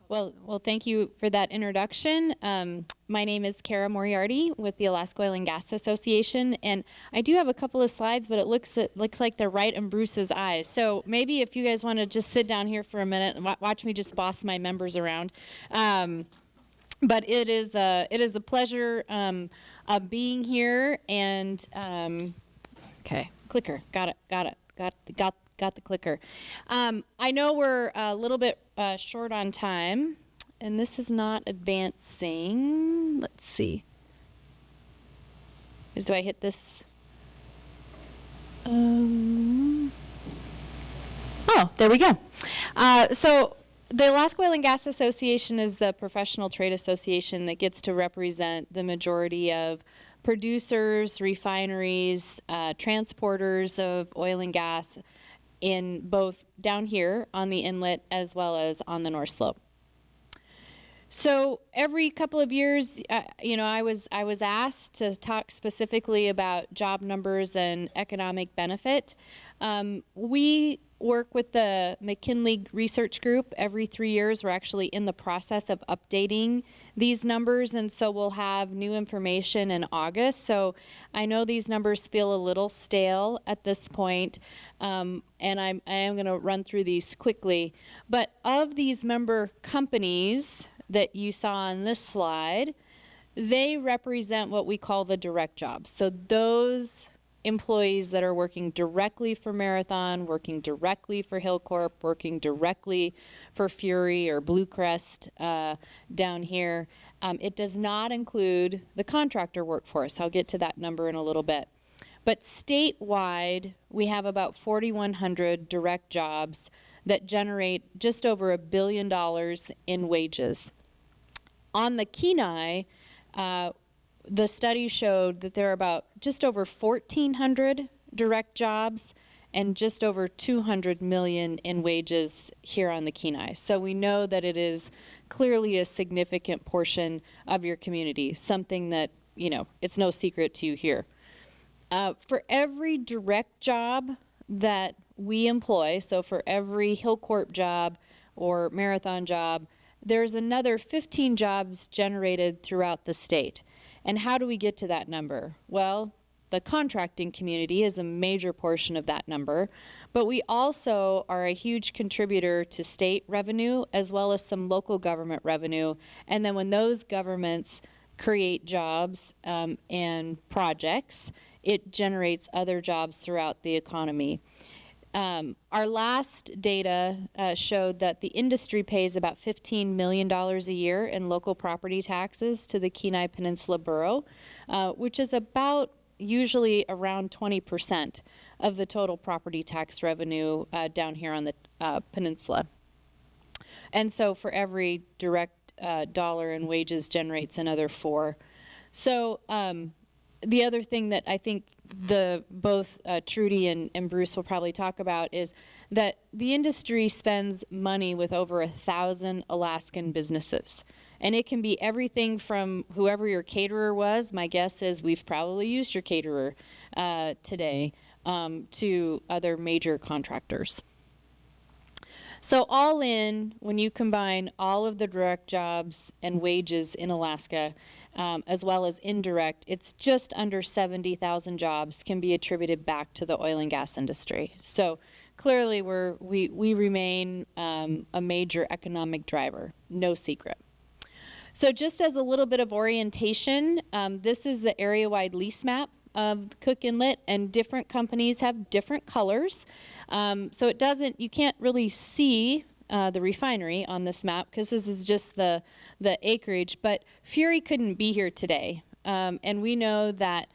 Well, thank you for that introduction. My name is Kara Moriarty with the Alaska Oil and Gas Association, and I do have a couple of slides, but it looks like they're right in Bruce's eyes. So maybe if you guys want to just sit down here for a minute and watch me just boss my members around. But it is a pleasure being here, and okay, clicker, got the clicker. I know we're a little bit short on time, and this is not advancing. Let's see. Do I hit this? Oh, there we go. So the Alaska Oil and Gas Association is the professional trade association that gets to represent the majority of producers, refineries, transporters of oil and gas in both down here on the inlet as well as on the North Slope. So every couple of years, I was asked to talk specifically about job numbers and economic benefit. We work with the McKinley Research Group every 3 years. We're actually in the process of updating these numbers, and so we'll have new information in August. So I know these numbers feel a little stale at this point, and I am going to run through these quickly. But of these member companies that you saw on this slide, they represent what we call the direct jobs. So those employees that are working directly for Marathon, working directly for Hilcorp, working directly for Fury or Bluecrest down here. It does not include the contractor workforce. I'll get to that number in a little bit. But statewide, we have about 4,100 direct jobs that generate just over $1 billion in wages. On the Kenai, the study showed that there are about just over 1,400 direct jobs and just over 200 million in wages here on the Kenai. So we know that it is clearly a significant portion of your community, something that, it's no secret to you here. For every direct job that we employ, so for every Hilcorp job or Marathon job, there's another 15 jobs generated throughout the state. And how do we get to that number? Well, the contracting community is a major portion of that number, but we also are a huge contributor to state revenue as well as some local government revenue. And then when those governments create jobs and projects, it generates other jobs throughout the economy. Our last data showed that the industry pays about $15 million a year in local property taxes to the Kenai Peninsula Borough, which is about usually around 20% of the total property tax revenue down here on the peninsula. And so for every direct dollar in wages generates another 4. So the other thing that I think both Trudi and Bruce will probably talk about is that the industry spends money with over 1,000 Alaskan businesses. And it can be everything from whoever your caterer was, my guess is we've probably used your caterer today, to other major contractors. So all in, when you combine all of the direct jobs and wages in Alaska, as well as indirect, it's just under 70,000 jobs can be attributed back to the oil and gas industry. So clearly we remain a major economic driver, no secret. So just as a little bit of orientation, this is the area-wide lease map of Cook Inlet, and different companies have different colors. So you can't really see the refinery on this map because this is just the acreage, but Fury couldn't be here today. And we know that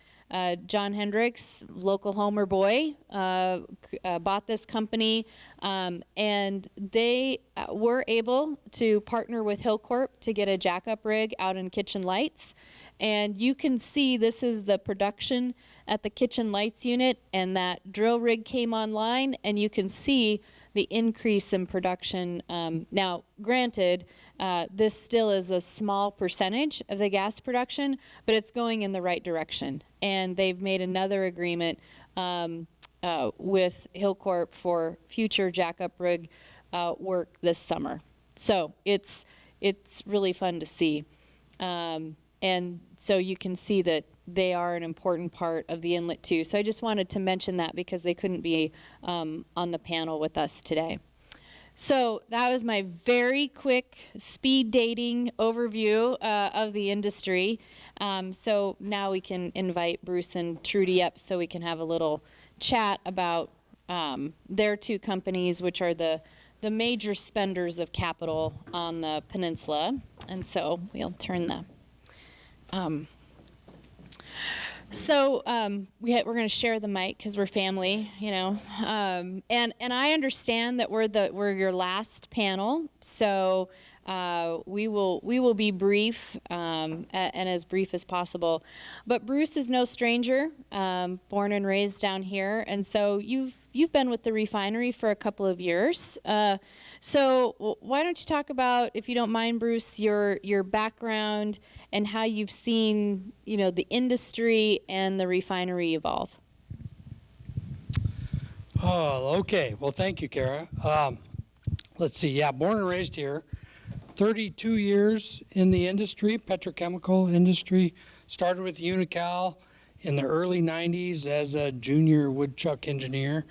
John Hendricks, local Homer boy, bought this company, and they were able to partner with Hilcorp to get a jackup rig out in Kitchen Lights. And you can see this is the production at the Kitchen Lights unit, and that drill rig came online, and you can see the increase in production. Now, granted, this still is a small percentage of the gas production, but it's going in the right direction. And they've made another agreement with Hilcorp for future jackup rig work this summer. So it's it's really fun to see. And so you can see that they are an important part of the inlet too. So I just wanted to mention that because they couldn't be on the panel with us today. So that was my very quick speed dating overview of the industry. So now we can invite Bruce and Trudi up so we can have a little chat about their two companies, which are the major spenders of capital on the peninsula. And so we'll turn the we're going to share the mic because we're family, you know. And I understand that we're your last panel, so we will be brief and as brief as possible. But Bruce is no stranger, born and raised down here, and so you've been with the refinery for a couple of years. So why don't you talk about, if you don't mind, Bruce, your background and how you've seen, you know, the industry and the refinery evolve. Oh, okay. Well, thank you, Kara. Let's see. Yeah, born and raised here. 32 years in the industry, petrochemical industry. Started with Unocal in the early 90s as a junior woodchuck engineer.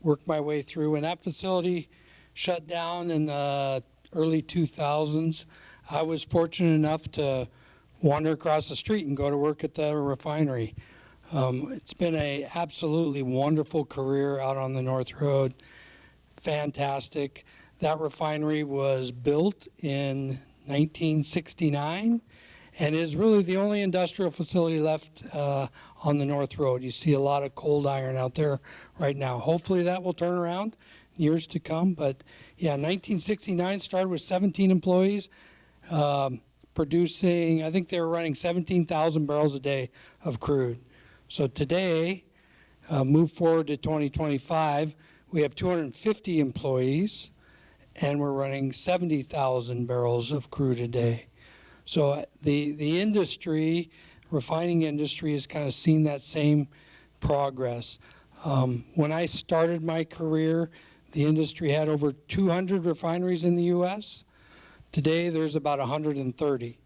Worked my way through. When that facility shut down in the early 2000s, I was fortunate enough to wander across the street and go to work at the refinery. It's been a absolutely wonderful career out on the North Road. Fantastic. That refinery was built in 1969 and is really the only industrial facility left on the North Road. You see a lot of cold iron out there right now. Hopefully that will turn around in years to come. But yeah, 1969 started with 17 employees producing, I think they were running 17,000 barrels a day of crude. So today, move forward to 2025, we have 250 employees and we're running 70,000 barrels of crude a day. So the industry, refining industry, has kind of seen that same progress. When I started my career, the industry had over 200 refineries in the U.S. Today, there's about 130.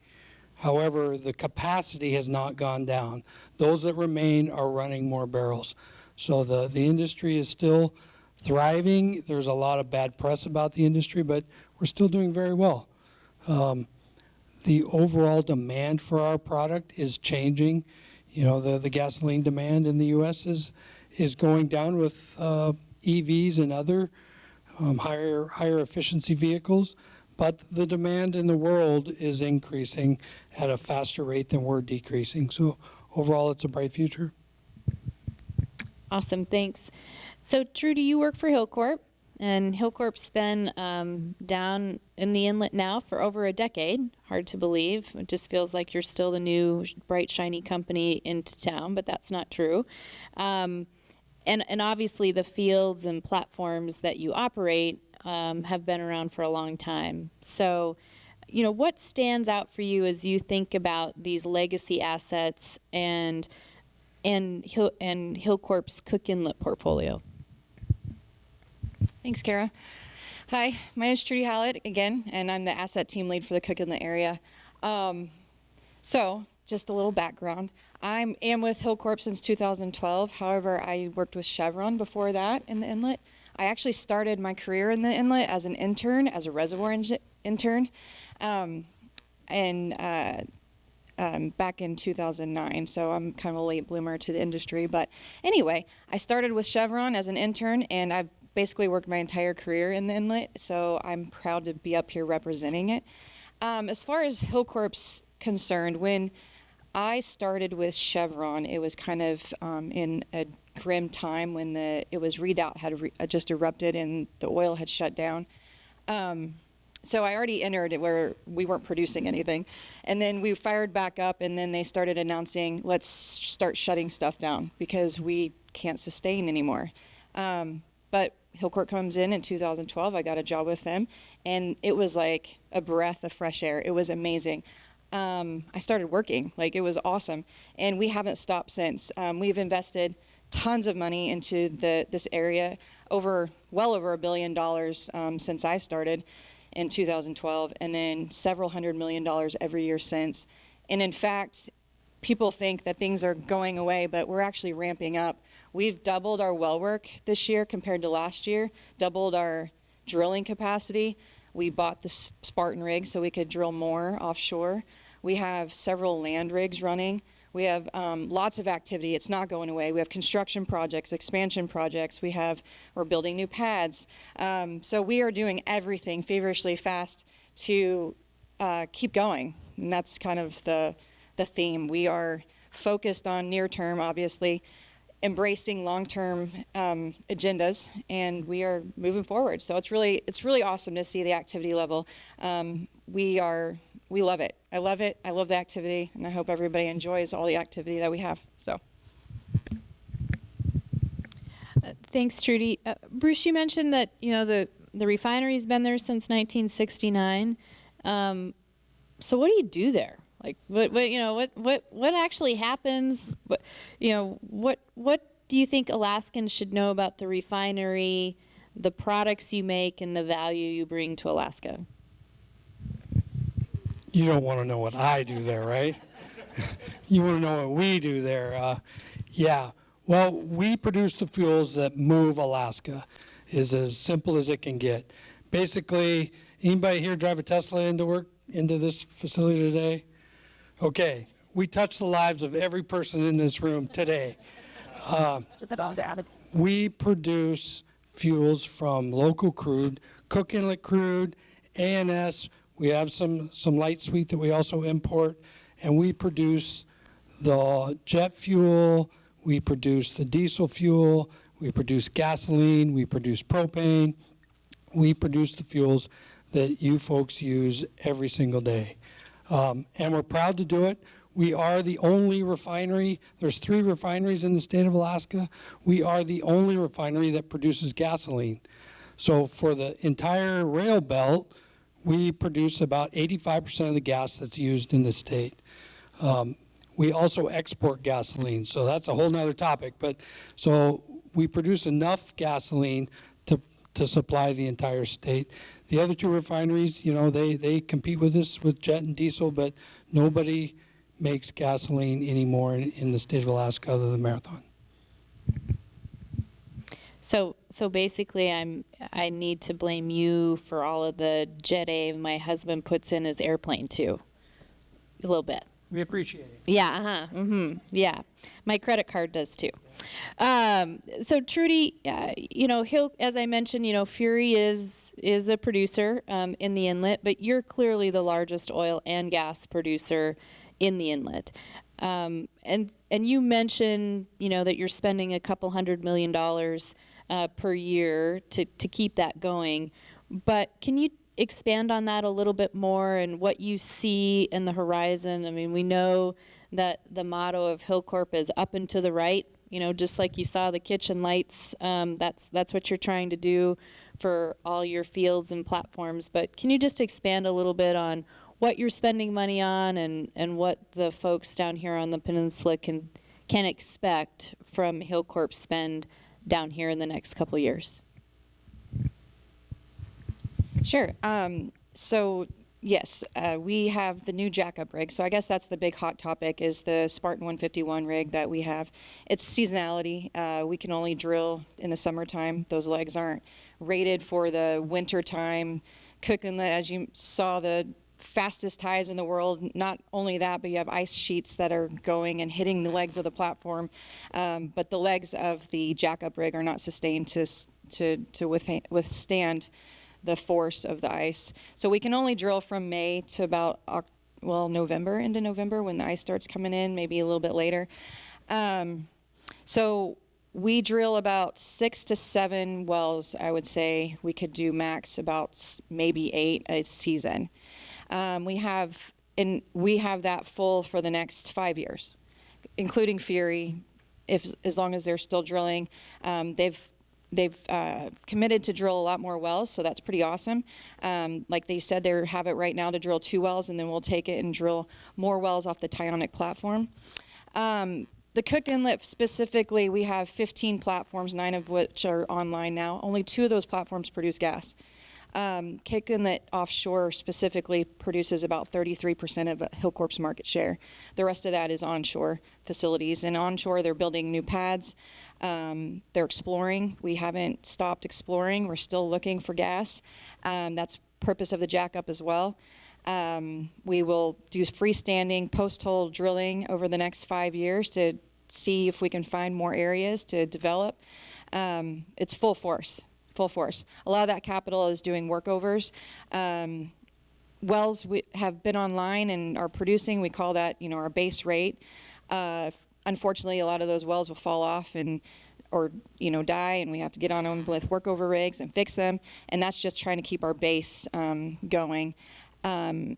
However, the capacity has not gone down. Those that remain are running more barrels. So the industry is still thriving. There's a lot of bad press about the industry, but we're still doing very well. The overall demand for our product is changing. You know, the gasoline demand in the U.S. is going down with EVs and other higher efficiency vehicles, but the demand in the world is increasing at a faster rate than we're decreasing. So overall, it's a bright future. Awesome, thanks. So Trudi, you work for Hilcorp, and Hilcorp's been down in the inlet now for over a decade. Hard to believe. It just feels like you're still the new bright, shiny company into town, but that's not true. And obviously the fields and platforms that you operate have been around for a long time. So, you know, what stands out for you as you think about these legacy assets and Hilcorp's Cook Inlet portfolio? Thanks, Kara. Hi, my name is Trudi Hallett again, and I'm the asset team lead for the Cook Inlet area. So, just a little background. I am with Hilcorp since 2012. However, I worked with Chevron before that in the inlet. I actually started my career in the inlet as an intern, as a reservoir intern, back in 2009. So I'm kind of a late bloomer to the industry. But anyway, I started with Chevron as an intern, and I've basically worked my entire career in the inlet. So I'm proud to be up here representing it. As far as Hilcorp's concerned, when I started with Chevron, it was kind of in a grim time when it was redoubt had just erupted and the oil had shut down. So I already entered it where we weren't producing anything. And then we fired back up, and then they started announcing, let's start shutting stuff down because we can't sustain anymore. But Hilcorp comes in 2012. I got a job with them, and it was like a breath of fresh air. It was amazing. I started working, like it was awesome, and we haven't stopped since. We've invested tons of money into this area, well over $1 billion since I started, in 2012, and then several $100 million every year since. And in fact, people think that things are going away, but we're actually ramping up. We've doubled our well work this year compared to last year, doubled our drilling capacity. We bought the Spartan rig so we could drill more offshore. We have several land rigs running. We have lots of activity. It's not going away. We have construction projects, expansion projects. We're building new pads. So we are doing everything feverishly fast to keep going. And that's kind of the theme. We are focused on near term, obviously, embracing long-term agendas, and we are moving forward. So it's really awesome to see the activity level. We love it. I love it. I love the activity, and I hope everybody enjoys all the activity that we have. So. Thanks, Trudi. Bruce, you mentioned that the refinery's been there since 1969. So what do you do there? Like what actually happens? What do you think Alaskans should know about the refinery, the products you make, and the value you bring to Alaska? You don't want to know what I do there, right? You want to know what we do there. Yeah. Well, we produce the fuels that move Alaska. Is as simple as it can get. Basically, anybody here drive a Tesla into this facility today? Okay, we touch the lives of every person in this room today. We produce fuels from local crude, Cook Inlet crude, ANS. We have some light sweet that we also import, and we produce the jet fuel, we produce the diesel fuel, we produce gasoline, we produce propane, we produce the fuels that you folks use every single day. And we're proud to do it. We are the only refinery. There's 3 refineries in the state of Alaska. We are the only refinery that produces gasoline. So for the entire rail belt, we produce about 85% of the gas that's used in the state. We also export gasoline, so that's a whole nother topic. But so we produce enough gasoline to supply the entire state. The other 2 refineries, they compete with us with jet and diesel, but nobody makes gasoline anymore in the state of Alaska other than Marathon. So basically, I need to blame you for all of the Jet A my husband puts in his airplane too, a little bit. We appreciate it. Yeah. Yeah. My credit card does too. So Trudi, as I mentioned, Fury is a producer in the inlet, but you're clearly the largest oil and gas producer in the inlet. And you mentioned, that you're spending a couple $100 million per year to keep that going. But can you expand on that a little bit more and what you see in the horizon? I mean, we know that the motto of Hilcorp is up and to the right, just like you saw the kitchen lights. That's what you're trying to do for all your fields and platforms. But can you just expand a little bit on what you're spending money on and what the folks down here on the peninsula can expect from Hilcorp spend down here in the next couple years? Sure. So yes, we have the new jackup rig. So I guess that's the big hot topic is the Spartan 151 rig that we have. It's seasonality. We can only drill in the summertime. Those legs aren't rated for the winter time. Cook Inlet, as you saw, the fastest tides in the world. Not only that, but you have ice sheets that are going and hitting the legs of the platform. But the legs of the jackup rig are not sustained to withstand the force of the ice. So we can only drill from May to about November, into November when the ice starts coming in, maybe a little bit later. So we drill about 6 to 7 wells, I would say. We could do max about maybe 8 a season. We have that full for the next 5 years, including Fury, as long as they're still drilling. They've committed to drill a lot more wells, so that's pretty awesome. Like they said, they have it right now to drill 2 wells, and then we'll take it and drill more wells off the Tionic platform. The Cook Inlet specifically, we have 15 platforms, 9 of which are online now. Only 2 of those platforms produce gas. Cape Inlet offshore specifically produces about 33% of Hilcorp's market share. The rest of that is onshore facilities. And onshore, they're building new pads. They're exploring. We haven't stopped exploring. We're still looking for gas. That's purpose of the jackup as well. We will do freestanding post-hole drilling over the next 5 years to see if we can find more areas to develop. It's full force. A lot of that capital is doing workovers. Wells have been online and are producing. We call that, our base rate. Unfortunately, a lot of those wells will fall off or die, and we have to get on them with workover rigs and fix them. And that's just trying to keep our base going. I'm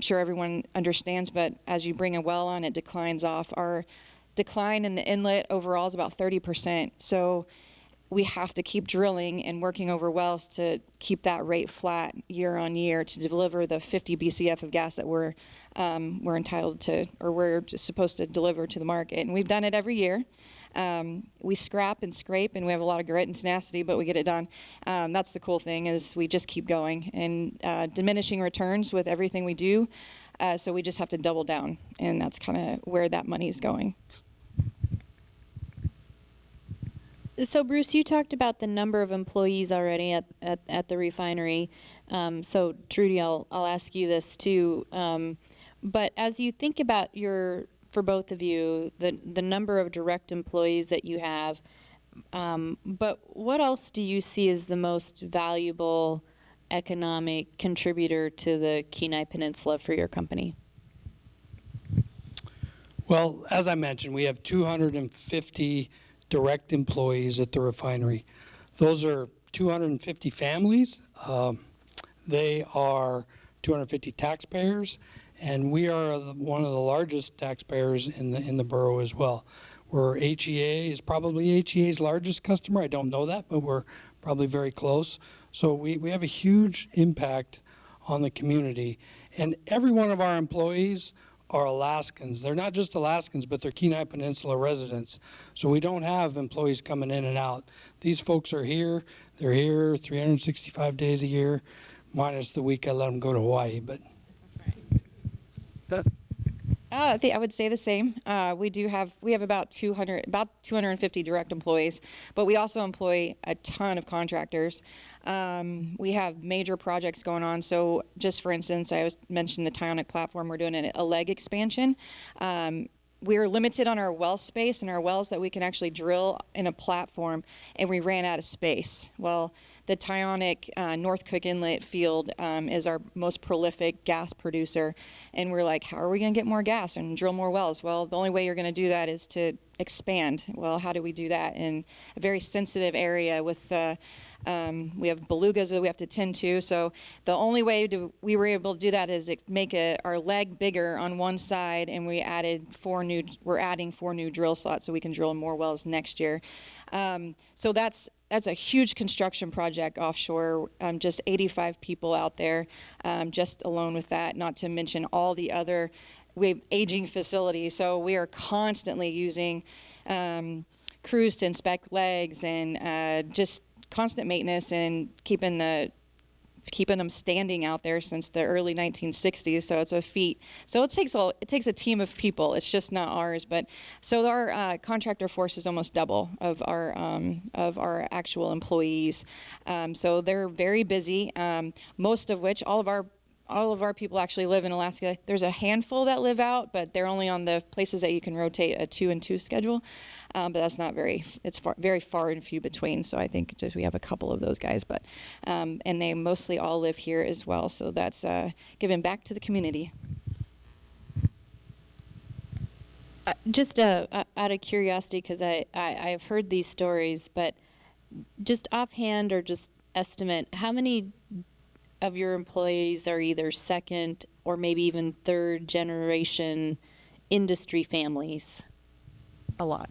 sure everyone understands, but as you bring a well on, it declines off. Our decline in the inlet overall is about 30%. So we have to keep drilling and working over wells to keep that rate flat year on year to deliver the 50 BCF of gas that we're entitled to, or we're just supposed to deliver to the market. And we've done it every year. We scrap and scrape, and we have a lot of grit and tenacity, but we get it done. That's the cool thing, is we just keep going, and diminishing returns with everything we do. So we just have to double down, and that's kind of where that money is going. So Bruce, you talked about the number of employees already at the refinery. So Trudi, I'll ask you this too. But as you think about for both of you, the number of direct employees that you have, but what else do you see as the most valuable economic contributor to the Kenai Peninsula for your company? Well, as I mentioned, we have 250 direct employees at the refinery. Those are 250 families. They are 250 taxpayers, and we are one of the largest taxpayers in the borough as well. HEA is probably HEA's largest customer. I don't know that, but we're probably very close. So we have a huge impact on the community, and every one of our employees are Alaskans. They're not just Alaskans, but they're Kenai Peninsula residents. So we don't have employees coming in and out. These folks are here. They're here 365 days a year, minus the week I let them go to Hawaii. But I would say the same. We have about 250 direct employees, but we also employ a ton of contractors. We have major projects going on. So just for instance, I mentioned the Tionic platform. We're doing a leg expansion. We're limited on our well space and our wells that we can actually drill in a platform, and we ran out of space. Well, the Tionic North Cook Inlet field is our most prolific gas producer, and we're like, how are we going to get more gas and drill more wells? Well, the only way you're going to do that is to expand. Well, how do we do that in a very sensitive area with we have belugas that we have to tend to? So the only way we were able to do that is make our leg bigger on one side, and we're adding 4 new drill slots so we can drill more wells next year. So that's a huge construction project offshore. Just 85 people out there, just alone with that, not to mention all the other aging facilities. So we are constantly using crews to inspect legs and just constant maintenance and keeping them standing out there since the early 1960s. So it's a feat. So it takes a team of people. It's just not ours. But so our contractor force is almost double of our actual employees. So they're very busy. Most of which all of our people actually live in Alaska. There's a handful that live out, but they're only on the places that you can rotate a 2-and-2 schedule. But that's not very far and few between. So I think just we have a couple of those guys, but and they mostly all live here as well. So that's giving back to the community. Just out of curiosity, because I've heard these stories, but just offhand or just estimate, how many of your employees are either second or maybe even third generation industry families? A lot.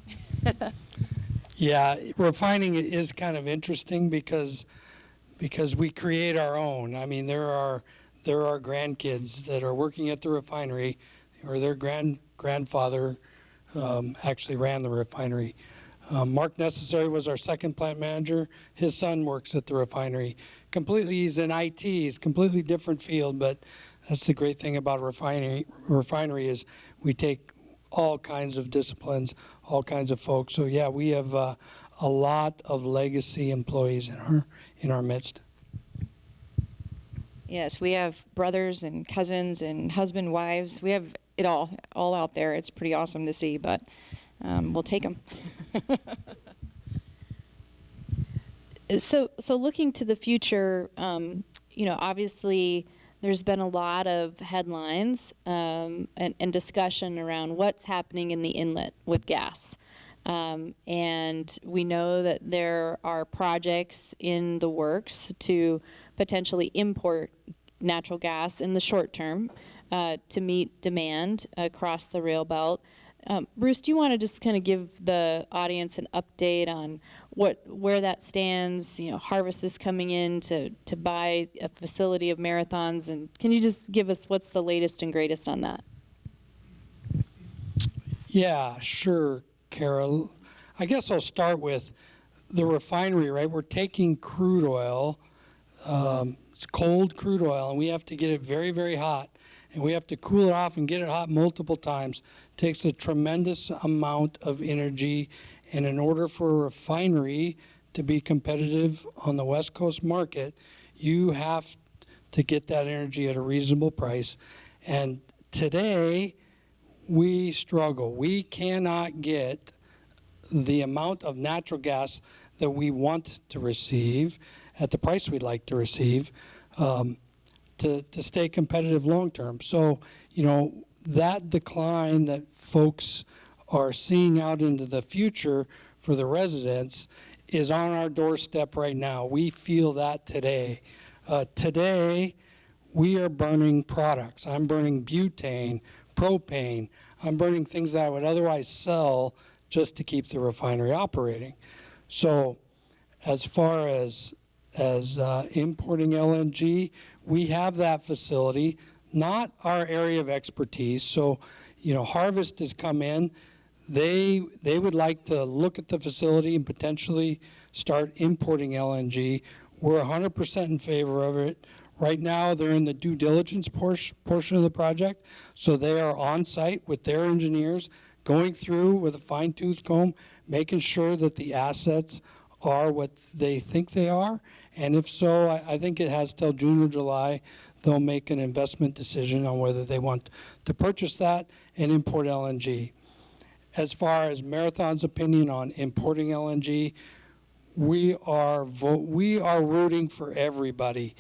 yeah, refining is kind of interesting because we create our own. I mean, there are grandkids that are working at the refinery, or their grandfather actually ran the refinery. Mark Necessary was our second plant manager. His son works at the refinery. completely, he's in IT, he's completely different field, but that's the great thing about a refinery is we take all kinds of disciplines, all kinds of folks. So yeah, we have a lot of legacy employees in our midst. Yes, we have brothers and cousins and husband, wives. We have it all out there. It's pretty awesome to see, but we'll take them. So looking to the future, obviously there's been a lot of headlines and discussion around what's happening in the inlet with gas. And we know that there are projects in the works to potentially import natural gas in the short term to meet demand across the rail belt. Bruce, do you want to just kind of give the audience an update on where that stands? Harvest is coming in to buy a facility of Marathon's, and can you just give us what's the latest and greatest on that? Yeah, sure, Carol. I guess I'll start with the refinery, right? We're taking crude oil, it's cold crude oil, and we have to get it very, very hot. And we have to cool it off and get it hot multiple times. It takes a tremendous amount of energy. And in order for a refinery to be competitive on the West Coast market, you have to get that energy at a reasonable price. And today, we struggle. We cannot get the amount of natural gas that we want to receive at the price we'd like to receive to stay competitive long term. So, that decline that folks are seeing out into the future for the residents is on our doorstep right now. We feel that today. Today, we are burning products. I'm burning butane, propane. I'm burning things that I would otherwise sell just to keep the refinery operating. So as far as importing LNG, we have that facility, not our area of expertise. So, Harvest has come in. They would like to look at the facility and potentially start importing LNG. We're 100% in favor of it. Right now, they're in the due diligence portion of the project. So they are on site with their engineers, going through with a fine-tooth comb, making sure that the assets are what they think they are. And if so, I think it has till June or July, they'll make an investment decision on whether they want to purchase that and import LNG. As far as Marathon's opinion on importing LNG, we are rooting for everybody.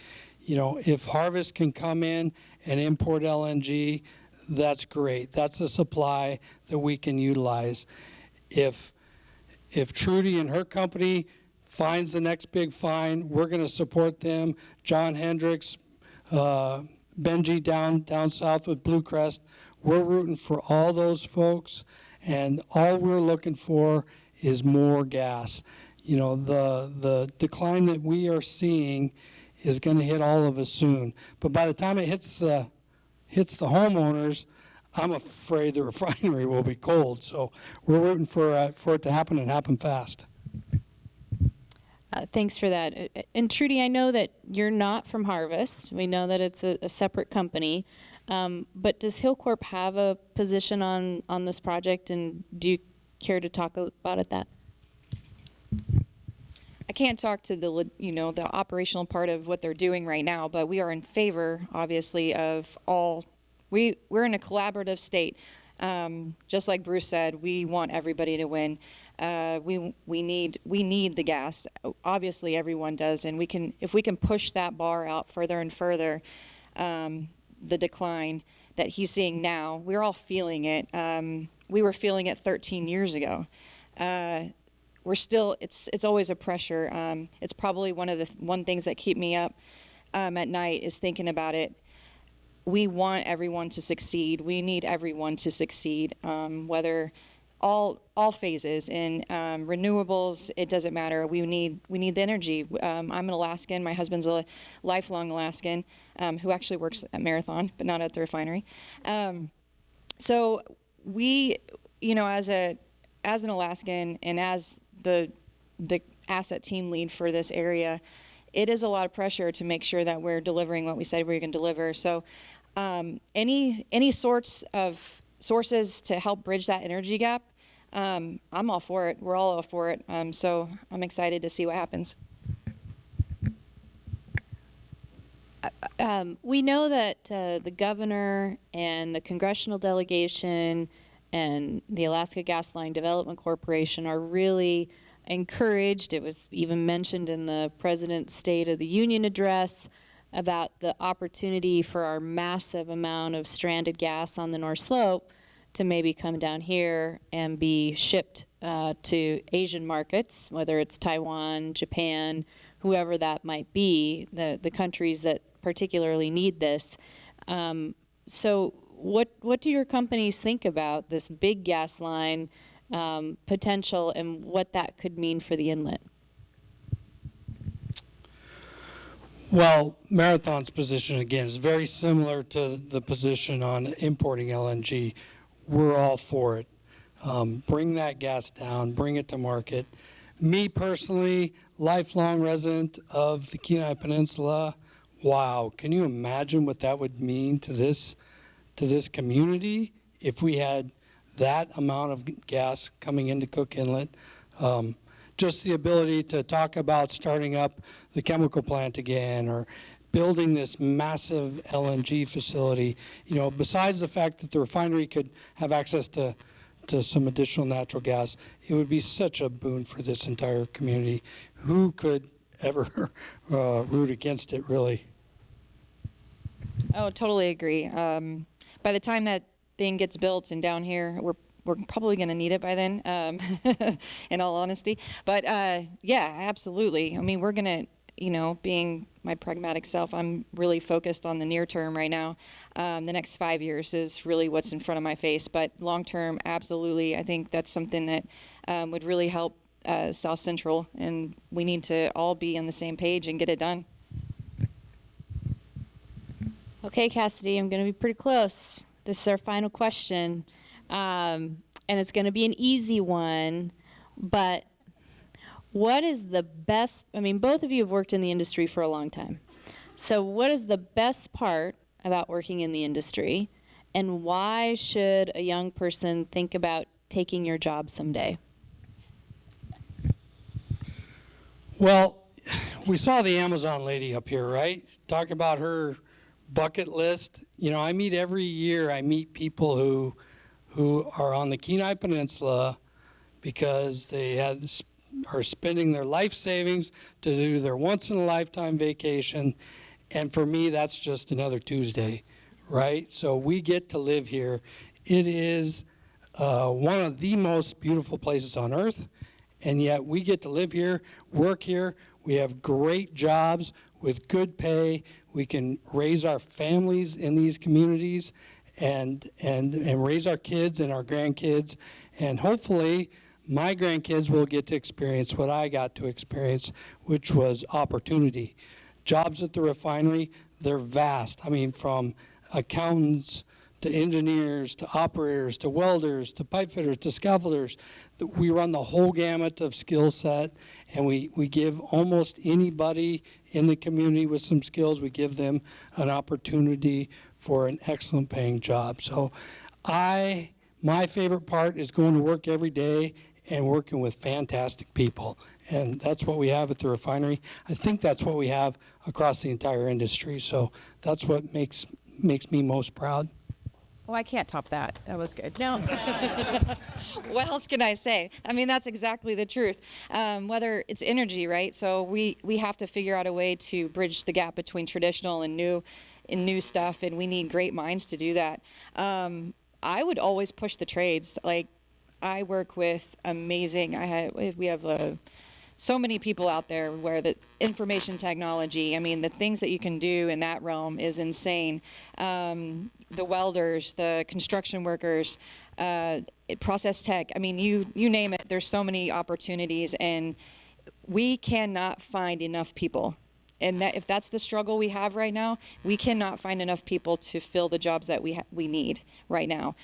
If Harvest can come in and import LNG, that's great. That's a supply that we can utilize. If Trudi and her company finds the next big find, we're going to support them. John Hendricks, Benji down south with Blue Crest, we're rooting for all those folks, and all we're looking for is more gas. The decline that we are seeing is going to hit all of us soon. But by the time it hits the homeowners, I'm afraid the refinery will be cold. So we're rooting for it to happen and happen fast. Thanks for that. And Trudi, I know that you're not from Harvest. We know that it's a separate company. But does Hilcorp have a position on this project, and do you care to talk about it? I can't talk to the operational part of what they're doing right now, but we are in favor, obviously, of all. We're in a collaborative state. Just like Bruce said, we want everybody to win. We need the gas. Obviously, everyone does, and if we can push that bar out further and further, the decline that he's seeing now, we're all feeling it. We were feeling it 13 years ago. We're still. It's always a pressure. It's probably one of the things that keep me up at night is thinking about it. We want everyone to succeed. We need everyone to succeed, whether all phases in renewables. It doesn't matter. We need the energy. I'm an Alaskan. My husband's a lifelong Alaskan who actually works at Marathon, but not at the refinery. So we, as an Alaskan and as the asset team lead for this area, it is a lot of pressure to make sure that we're delivering what we said we were going to deliver. So any sorts of sources to help bridge that energy gap, I'm all for it. We're all for it. So I'm excited to see what happens. We know that the governor and the congressional delegation and the Alaska Gas Line Development Corporation are really encouraged. It was even mentioned in the President's State of the Union address about the opportunity for our massive amount of stranded gas on the North Slope to maybe come down here and be shipped to Asian markets, whether it's Taiwan, Japan, whoever that might be, the countries that particularly need this. So what do your companies think about this big gas line potential and what that could mean for the inlet? Well, Marathon's position, again, is very similar to the position on importing LNG. We're all for it. Bring that gas down, bring it to market. Me personally, lifelong resident of the Kenai Peninsula, wow, can you imagine what that would mean to this community if we had that amount of gas coming into Cook Inlet? Just the ability to talk about starting up the chemical plant again or building this massive LNG facility, you know, besides the fact that the refinery could have access to some additional natural gas, it would be such a boon for this entire community. Who could ever root against it, really? Oh, totally agree. By the time that thing gets built and down here, we're probably going to need it by then, in all honesty. But yeah, absolutely. I mean, we're going to, you know, being my pragmatic self, I'm really focused on the near term right now. The next 5 years is really what's in front of my face. But long term, absolutely. I think that's something that would really help South Central. And we need to all be on the same page and get it done. Okay, Cassidy, I'm going to be pretty close. This is our final question. And it's going to be an easy one, but what is the best, I mean, both of you have worked in the industry for a long time. So what is the best part about working in the industry, and why should a young person think about taking your job someday? Well, we saw the Amazon lady up here, right? Talk about her bucket list. You know, I meet every year, I meet people who are on the Kenai Peninsula because they are spending their life savings to do their once-in-a-lifetime vacation. And for me, that's just another Tuesday, right? So we get to live here. It is one of the most beautiful places on earth, and yet we get to live here, work here. We have great jobs with good pay. We can raise our families in these communities and raise our kids and our grandkids, and hopefully my grandkids will get to experience what I got to experience, which was opportunity. Jobs at the refinery, they're vast. I mean, from accountants to engineers to operators to welders to pipe fitters to scaffolders. We run the whole gamut of skill set, and we give almost anybody in the community with some skills, we give them an opportunity for an excellent paying job. So my favorite part is going to work every day and working with fantastic people. And that's what we have at the refinery. I think that's what we have across the entire industry. So that's what makes me most proud. Oh, I can't top that. That was good. No. What else can I say? I mean, that's exactly the truth. Whether it's energy, right? So we have to figure out a way to bridge the gap between traditional and new stuff, and we need great minds to do that. I would always push the trades. Like, I work with amazing. We have so many people out there where the information technology, I mean, the things that you can do in that realm is insane. The welders, the construction workers, process tech, I mean, you name it, there's so many opportunities, and we cannot find enough people. And if that's the struggle we have right now, we cannot find enough people to fill the jobs that we need right now.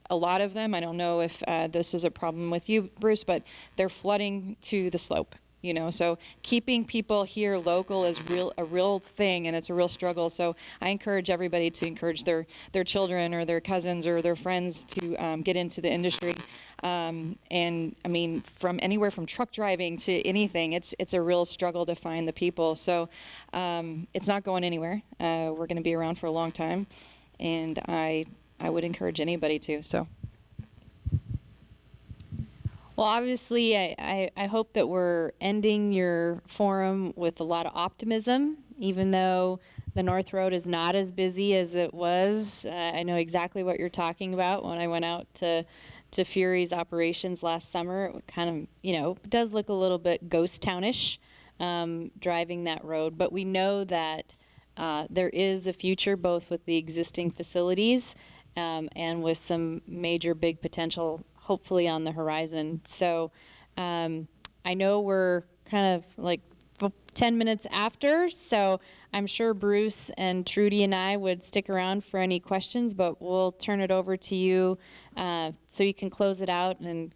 A lot of them, I don't know if this is a problem with you, Bruce, but they're flooding to the slope. you know, so keeping people here local is a real thing, and it's a real struggle. So I encourage everybody to encourage their children or their cousins or their friends to get into the industry. And I mean, from anywhere from truck driving to anything, it's a real struggle to find the people. So it's not going anywhere. We're going to be around for a long time, and I would encourage anybody to. So. Well, obviously, I hope that we're ending your forum with a lot of optimism, even though the North Road is not as busy as it was. I know exactly what you're talking about. When I went out to Fury's operations last summer, it kind of, you know, does look a little bit ghost townish driving that road. But we know that there is a future both with the existing facilities and with some major big potential hopefully on the horizon. So I know we're kind of like 10 minutes after, so I'm sure Bruce and Trudi and I would stick around for any questions, but we'll turn it over to you so you can close it out and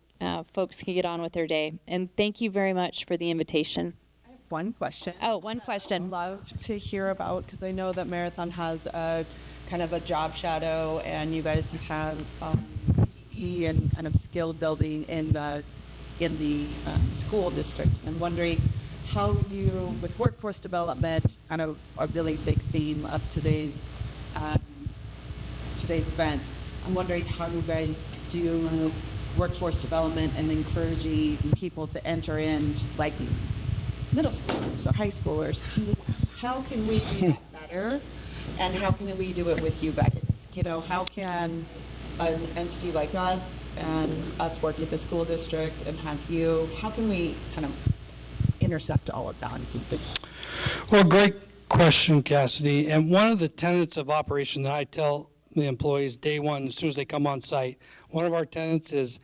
folks can get on with their day. And thank you very much for the invitation. One question. Oh, one question. I'd love to hear about, because I know that Marathon has a kind of a job shadow, and you guys have CTE and kind of skill building in the school district. I'm wondering how you, with workforce development, kind of a really big theme of today's event. I'm wondering how you guys do workforce development and encouraging people to enter in, like middle schoolers or high schoolers. How can we do that better, and how can we do it with you guys? You know, how can an entity like us and us work with the school district and have you, how can we kind of intersect all of that and keep it? Well, great question, Cassidy. And one of the tenets of operation that I tell the employees day one, as soon as they come on site, one of our tenets is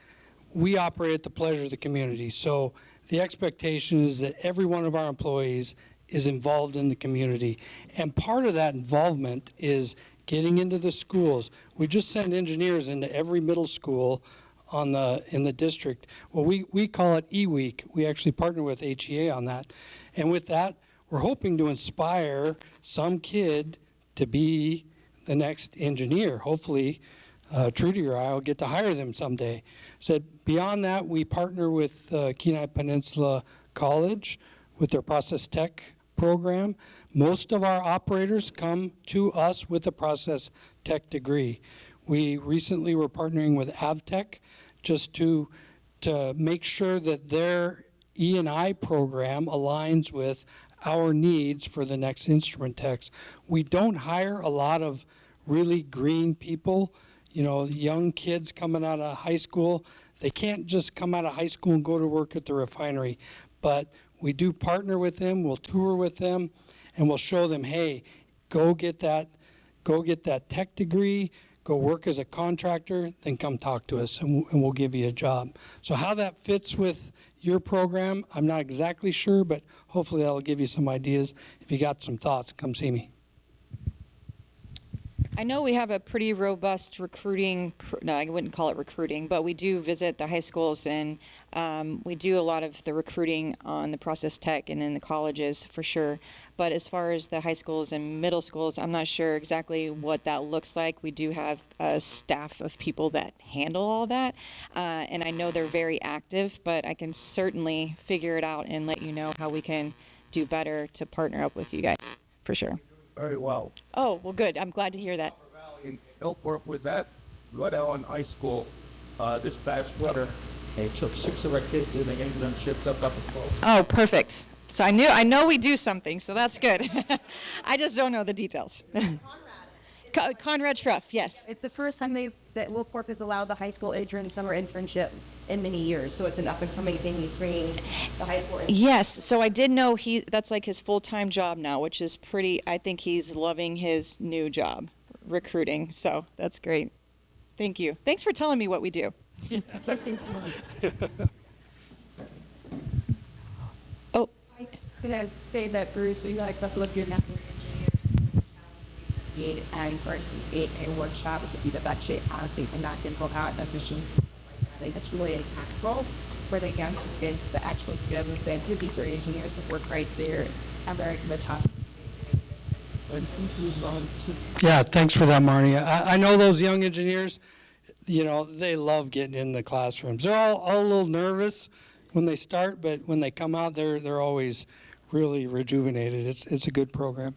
we operate at the pleasure of the community. So the expectation is that every one of our employees is involved in the community. And part of that involvement is getting into the schools. We just send engineers into every middle school in the district. Well, we call it E-Week. We actually partner with HEA on that. And with that, we're hoping to inspire some kid to be the next engineer. Hopefully, Trudi or I will get to hire them someday. So beyond that, we partner with Kenai Peninsula College with their process tech program. Most of our operators come to us with a process tech degree. We recently were partnering with AvTech just to make sure that their E&I program aligns with our needs for the next instrument techs. We don't hire a lot of really green people, you know, young kids coming out of high school. They can't just come out of high school and go to work at the refinery, but we do partner with them, we'll tour with them, and we'll show them, hey, go get that tech degree, go work as a contractor, then come talk to us and we'll give you a job. So how that fits with your program, I'm not exactly sure, but hopefully that'll give you some ideas. If you got some thoughts, come see me. I know we have a pretty robust recruiting, no, I wouldn't call it recruiting, but we do visit the high schools, and we do a lot of the recruiting on the process tech and in the colleges for sure. But as far as the high schools and middle schools, I'm not sure exactly what that looks like. We do have a staff of people that handle all that, and I know they're very active, but I can certainly figure it out and let you know how we can do better to partner up with you guys, for sure. Very well. Oh, well, good. I'm glad to hear that. Hilcorp was at Rhode Island High School this past winter. They took 6 of our kids and they ended them shipped up at 12. Oh, perfect. So I know we do something, so that's good. I just don't know the details. Conrad Schruff, yes. It's the first time that Hilcorp has allowed the high school intern summer internship in many years. So it's an up and coming thing. He's bringing the high school intern. Yes, so I did know that's like his full-time job now, which is pretty, I think he's loving his new job, recruiting. So that's great. Thank you. Thanks for telling me what we do. Oh. I'm going to say that, Bruce, we like to look at network engineers and first aid and workshops that actually honestly and not info out efficient. I think that's really impactful. for the young kids to actually be able to say, these are engineers that work right there. I'm very much happy. Yeah, thanks for that, Marnie. I know those young engineers, you know, they love getting in the classrooms. They're all a little nervous when they start, but when they come out, they're always really rejuvenated. It's a good program.